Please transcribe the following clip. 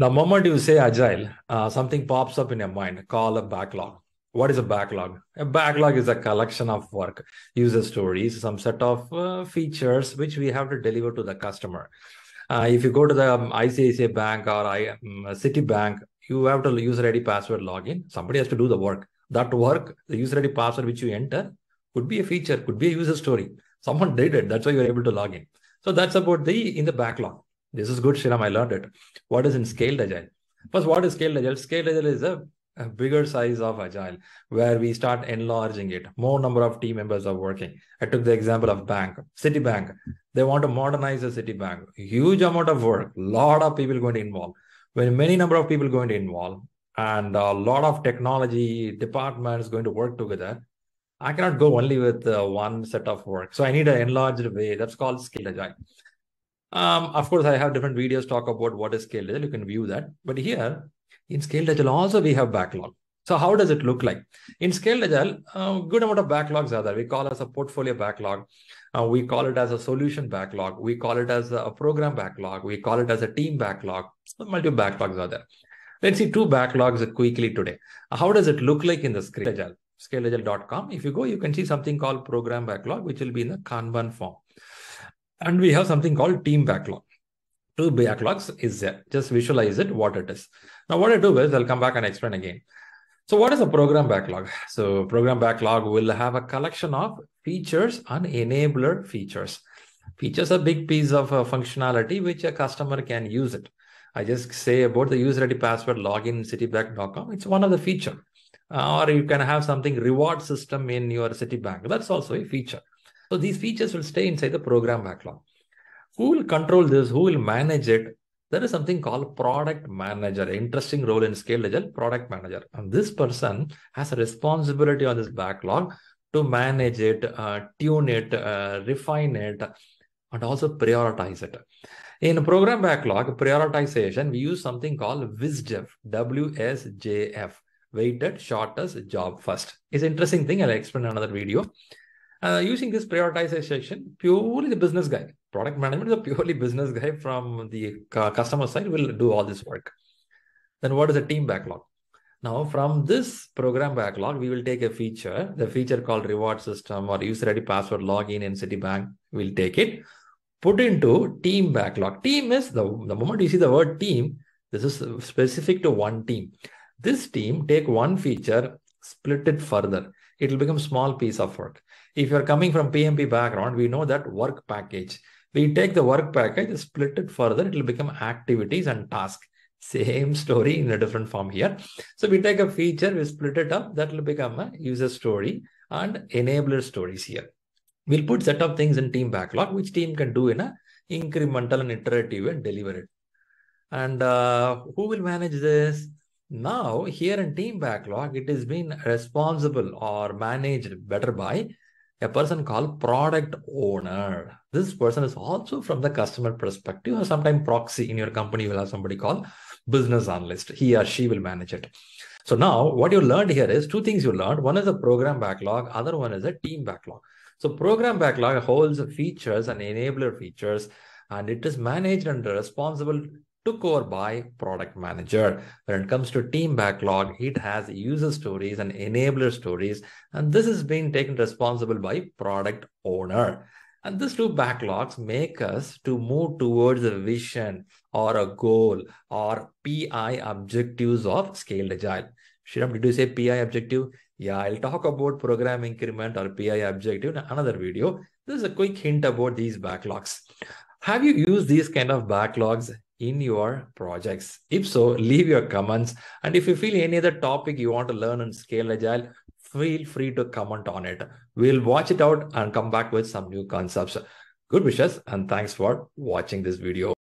The moment you say agile, something pops up in your mind called a backlog. What is a backlog? A backlog is a collection of work, user stories, some set of features which we have to deliver to the customer. If you go to the ICICI Bank or Citibank, you have to user ID password login. Somebody has to do the work. That work, the user ID password which you enter, could be a feature, could be a user story. Someone did it. That's why you're able to log in. So that's about in the backlog. This is good, Shriram. I learned it. What is in scaled agile? First, what is scaled agile? Scaled agile is a bigger size of agile where we start enlarging it. More number of team members are working. I took the example of bank, Citibank. They want to modernize the Citibank. Huge amount of work, lot of people going to involve. When many number of people going to involve and a lot of technology departments going to work together, I cannot go only with one set of work. So I need an enlarged way. That's called scaled agile. Of course, I have different videos talk about what is scaled agile. You can view that. But here in scaled agile also we have backlog. So how does it look like? In scaled agile, good amount of backlogs are there. We call it as a portfolio backlog. We call it as a solution backlog. We call it as a program backlog. We call it as a team backlog. Multiple backlogs are there. Let's see two backlogs quickly today. How does it look like in the scaled agile? ScaleAgile.com. If you go, you can see something called program backlog, which will be in the Kanban form. And we have something called team backlog. Two backlogs is there. Just visualize it, what it is. Now, what I do is I'll come back and explain again. So what is a program backlog? So program backlog will have a collection of features and enabler features. Features are a big piece of functionality which a customer can use it. I just say about the user ID password login in Citibank.com. It's one of the feature. Or you can have something reward system in your Citibank. That's also a feature. So these features will stay inside the program backlog. Who will control this? Who will manage it? There is something called product manager. Interesting role in scaled agile, product manager. And this person has a responsibility on this backlog to manage it, tune it, refine it, and also prioritize it. In program backlog prioritization, we use something called WSJF, WSJF, weighted shortest job first. It's an interesting thing. I'll explain in another video. Using this prioritization, purely the business guy, product management is a purely business guy from the customer side will do all this work. Then what is a team backlog? Now, from this program backlog, we will take a feature, the feature called reward system or user ID password login in Citibank. We'll take it, put into team backlog. Team is the moment you see the word team, this is specific to one team. This team take one feature, split it further. It will become a small piece of work. If you're coming from PMP background, we know that work package. We take the work package, split it further, it will become activities and tasks. Same story in a different form here. So we take a feature, we split it up, that will become a user story and enabler stories here. We'll put set of things in team backlog, which team can do in a incremental and iterative and deliver it. And who will manage this? Now, here in team backlog, it is being responsible or managed better by a person called product owner. This person is also from the customer perspective, or sometimes proxy in your company, you will have somebody called business analyst. He or she will manage it. So now what you learned here is two things you learned. One is a program backlog, other one is a team backlog. So program backlog holds features and enabler features, and it is managed and responsible took over by product manager. When it comes to team backlog, it has user stories and enabler stories, and this is being taken responsible by product owner. And these two backlogs make us to move towards a vision or a goal or PI objectives of scaled agile. Shriram, did you say PI objective? Yeah, I'll talk about program increment or PI objective in another video. This is a quick hint about these backlogs. Have you used these kind of backlogs in your projects? If so, leave your comments. And if you feel any other topic you want to learn on scale agile, feel free to comment on it. We'll watch it out and come back with some new concepts. Good wishes and thanks for watching this video.